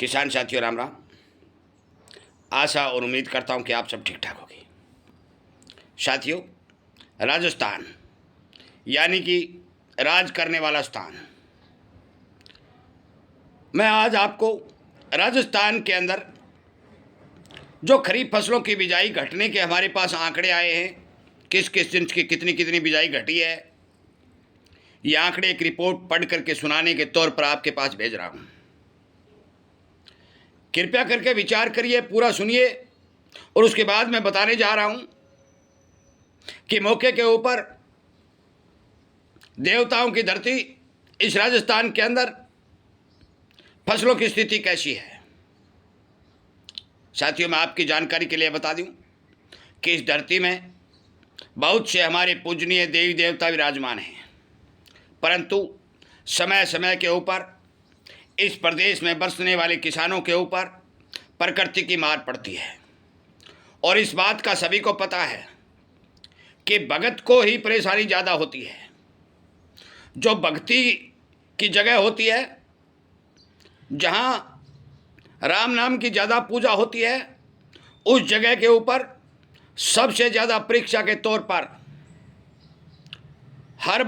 किसान साथियों राम राम। आशा और उम्मीद करता हूं कि आप सब ठीक ठाक होंगे। साथियों, राजस्थान यानी कि राज करने वाला स्थान। मैं आज आपको राजस्थान के अंदर जो खरीफ फसलों की बिजाई घटने के हमारे पास आंकड़े आए हैं, किस किस दिन की कितनी कितनी बिजाई घटी है, ये आंकड़े एक रिपोर्ट पढ़ करके सुनाने के तौर पर आपके पास भेज रहा हूँ। कृपया करके विचार करिए, पूरा सुनिए और उसके बाद मैं बताने जा रहा हूं कि मौके के ऊपर देवताओं की धरती इस राजस्थान के अंदर फसलों की स्थिति कैसी है। साथियों, मैं आपकी जानकारी के लिए बता दूं कि इस धरती में बहुत से हमारे पूजनीय देवी देवता विराजमान हैं, परंतु समय समय के ऊपर इस प्रदेश में बरसने वाले किसानों के ऊपर प्रकृति की मार पड़ती है। और इस बात का सभी को पता है कि भगत को ही परेशानी ज़्यादा होती है। जो भक्ति की जगह होती है, जहाँ राम नाम की ज़्यादा पूजा होती है, उस जगह के ऊपर सबसे ज़्यादा परीक्षा के तौर पर हर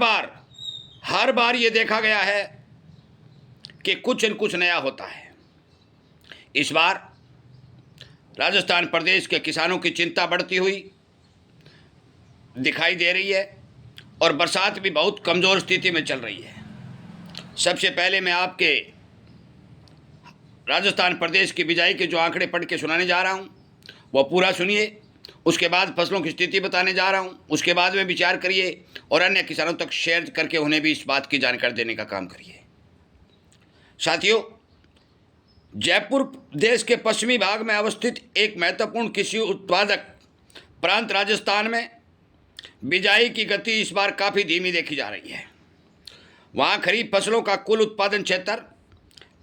बार ये देखा गया है कि कुछ न कुछ नया होता है। इस बार राजस्थान प्रदेश के किसानों की चिंता बढ़ती हुई दिखाई दे रही है और बरसात भी बहुत कमज़ोर स्थिति में चल रही है। सबसे पहले मैं आपके राजस्थान प्रदेश की बिजाई के जो आंकड़े पढ़ के सुनाने जा रहा हूँ वो पूरा सुनिए। उसके बाद फसलों की स्थिति बताने जा रहा हूँ, उसके बाद में विचार करिए और अन्य किसानों तक शेयर करके उन्हें भी इस बात की जानकारी देने का काम करिए। साथियों, जयपुर देश के पश्चिमी भाग में अवस्थित एक महत्वपूर्ण कृषि उत्पादक प्रांत राजस्थान में बिजाई की गति इस बार काफ़ी धीमी देखी जा रही है। वहाँ खरीफ फसलों का कुल उत्पादन क्षेत्र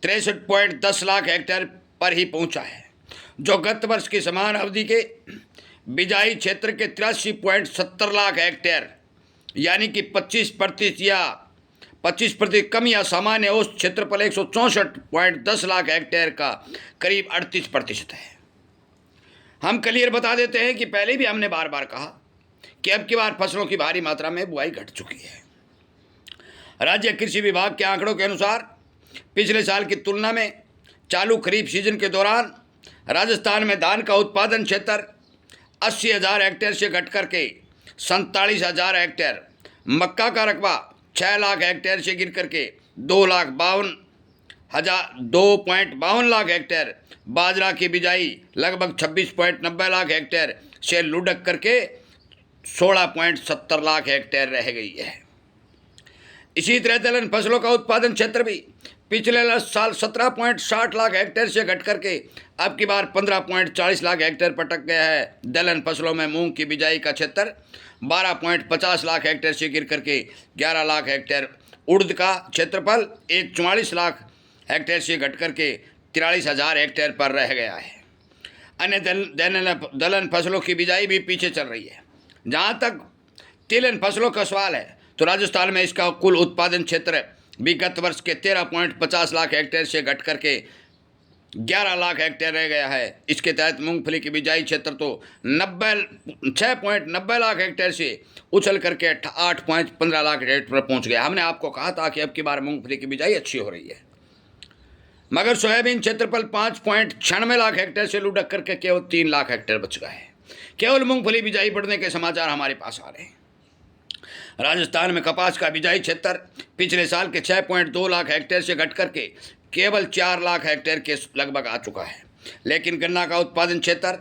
63.10 लाख हेक्टेयर पर ही पहुँचा है, जो गत वर्ष की समान अवधि के बिजाई क्षेत्र के 83.70 लाख हेक्टेयर यानी कि 25% कम या सामान्य औसत क्षेत्रफल 164.10 लाख हेक्टेयर का करीब 38% है। हम क्लियर बता देते हैं कि पहले भी हमने बार बार कहा कि अब की बार फसलों की भारी मात्रा में बुआई घट चुकी है। राज्य कृषि विभाग के आंकड़ों के अनुसार पिछले साल की तुलना में चालू खरीफ सीजन के दौरान राजस्थान में धान का उत्पादन क्षेत्र 80,000 हेक्टेयर से घट करके 47,000 हेक्टेयर, मक्का का रकबा 6 लाख हेक्टेयर से गिर करके 2.52 लाख हेक्टेयर, बाजरा की बिजाई लगभग 26.90 लाख हेक्टेयर से लुढ़क करके 16.70 लाख हेक्टेयर रह गई है। इसी तरह दलहन फसलों का उत्पादन क्षेत्र भी पिछले साल 17.60 लाख हेक्टेयर से घट करके अब की बार 15.40 लाख हेक्टेयर पर अटक गया है। दलहन फसलों में मूंग की बिजाई का क्षेत्र 12.50 लाख हेक्टेयर से गिर करके 11 लाख हेक्टेयर, उड़द का क्षेत्रफल 44 लाख हेक्टेयर से घट करके 43,000 हेक्टेयर पर रह गया है। अन्य दलहन फसलों की बिजाई भी पीछे चल रही है। जहाँ तक तिलहन फसलों का सवाल है तो राजस्थान में इसका कुल उत्पादन क्षेत्र भी गत वर्ष के 13.50 लाख हेक्टेयर से घट करके 11 लाख हेक्टेयर रह गया है। इसके तहत मूंगफली की बिजाई क्षेत्र तो 6.90 लाख हेक्टेयर से उछल करके 8.15 लाख हेक्टेयर पर पहुंच गया। हमने आपको कहा था कि अब की बार मूंगफली की बिजाई अच्छी हो रही है, मगर सोयाबीन क्षेत्रफल 5.96 लाख हेक्टेयर से लुढ़क करके केवल 3 लाख हेक्टेयर बच गए हैं। केवल मूंगफली बिजाई बढ़ने के समाचार हमारे पास आ रहे हैं। राजस्थान में कपास का बिजाई क्षेत्र पिछले साल के 6.2 लाख हेक्टेयर से घट करके केवल 4 लाख हेक्टेयर के लगभग आ चुका है। लेकिन गन्ना का उत्पादन क्षेत्र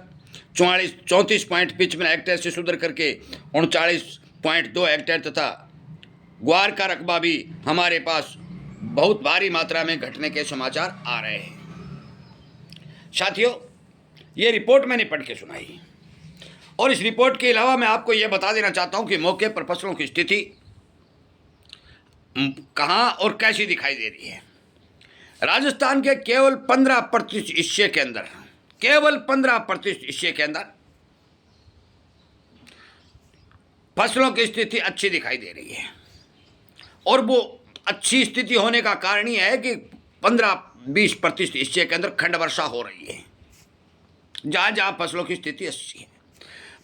34.55 हेक्टेयर से सुधर करके 39.2 हेक्टेयर तथा ग्वार का रकबा भी हमारे पास बहुत भारी मात्रा में घटने के समाचार आ रहे हैं। साथियों, ये रिपोर्ट मैंने पढ़ के सुनाई और इस रिपोर्ट के अलावा मैं आपको यह बता देना चाहता हूं कि मौके पर फसलों की स्थिति कहां और कैसी दिखाई दे रही है। राजस्थान के केवल 15% हिस्से के अंदर, केवल 15% हिस्से के अंदर फसलों की स्थिति अच्छी दिखाई दे रही है। और वो अच्छी स्थिति होने का कारण ही है कि 15-20% हिस्से के अंदर खंड वर्षा हो रही है, जहाँ जहाँ फसलों की स्थिति अच्छी है।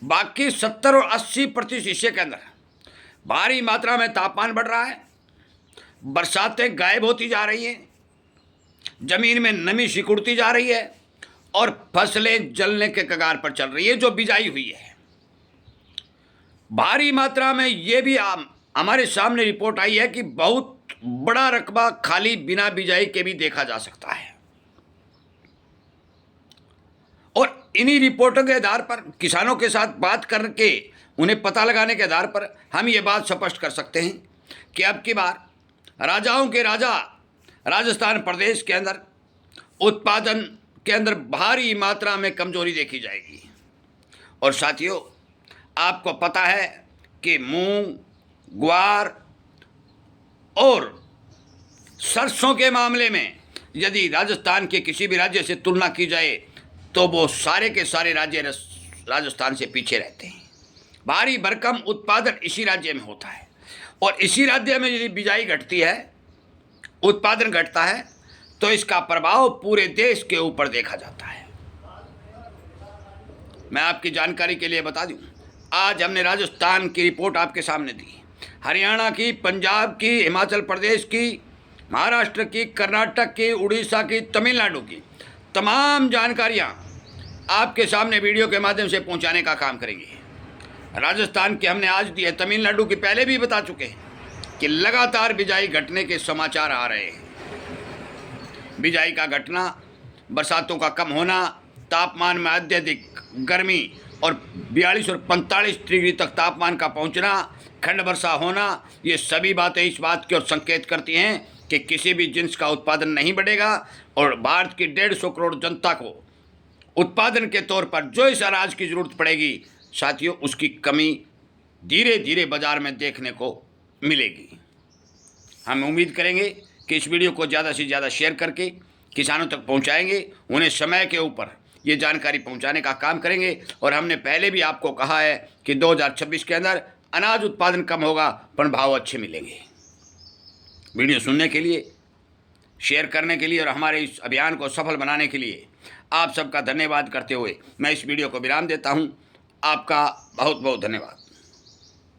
बाकी 70 और 80% हिस्से के अंदर भारी मात्रा में तापमान बढ़ रहा है, बरसातें गायब होती जा रही हैं, जमीन में नमी सिकुड़ती जा रही है और फसलें जलने के कगार पर चल रही है जो बिजाई हुई है। भारी मात्रा में ये भी हमारे सामने रिपोर्ट आई है कि बहुत बड़ा रकबा खाली बिना बिजाई के भी देखा जा सकता है। और इन्हीं रिपोर्टों के आधार पर किसानों के साथ बात करके उन्हें पता लगाने के आधार पर हम ये बात स्पष्ट कर सकते हैं कि अब की बार राजाओं के राजा राजस्थान प्रदेश के अंदर उत्पादन के अंदर भारी मात्रा में कमजोरी देखी जाएगी। और साथियों, आपको पता है कि मूंग, ग्वार और सरसों के मामले में यदि राजस्थान के किसी भी राज्य से तुलना की जाए तो वो सारे के सारे राज्य राजस्थान से पीछे रहते हैं। भारी भरकम उत्पादन इसी राज्य में होता है और इसी राज्य में यदि बिजाई घटती है, उत्पादन घटता है, तो इसका प्रभाव पूरे देश के ऊपर देखा जाता है। मैं आपकी जानकारी के लिए बता दूं, आज हमने राजस्थान की रिपोर्ट आपके सामने दी, हरियाणा की, पंजाब की, हिमाचल प्रदेश की, महाराष्ट्र की, कर्नाटक की, उड़ीसा की, तमिलनाडु की तमाम जानकारियां आपके सामने वीडियो के माध्यम से पहुंचाने का काम करेंगे। राजस्थान की हमने आज दी है, तमिलनाडु की पहले भी बता चुके हैं कि लगातार बिजाई घटने के समाचार आ रहे हैं। बिजाई का घटना, बरसातों का कम होना, तापमान में अत्यधिक गर्मी और 42 और 45 डिग्री तक तापमान का पहुंचना, खंड वर्षा होना, ये सभी बातें इस बात की ओर संकेत करती हैं कि किसी भी जिन्स का उत्पादन नहीं बढ़ेगा और भारत की 150 करोड़ जनता को उत्पादन के तौर पर जो इस अनाज की ज़रूरत पड़ेगी, साथियों, उसकी कमी धीरे धीरे बाज़ार में देखने को मिलेगी। हम उम्मीद करेंगे कि इस वीडियो को ज़्यादा से ज़्यादा शेयर करके किसानों तक पहुंचाएंगे, उन्हें समय के ऊपर ये जानकारी पहुंचाने का काम करेंगे। और हमने पहले भी आपको कहा है कि 2026 के अंदर अनाज उत्पादन कम होगा पर भाव अच्छे मिलेंगे। वीडियो सुनने के लिए, शेयर करने के लिए और हमारे इस अभियान को सफल बनाने के लिए आप सबका धन्यवाद करते हुए मैं इस वीडियो को विराम देता हूं। आपका बहुत बहुत धन्यवाद।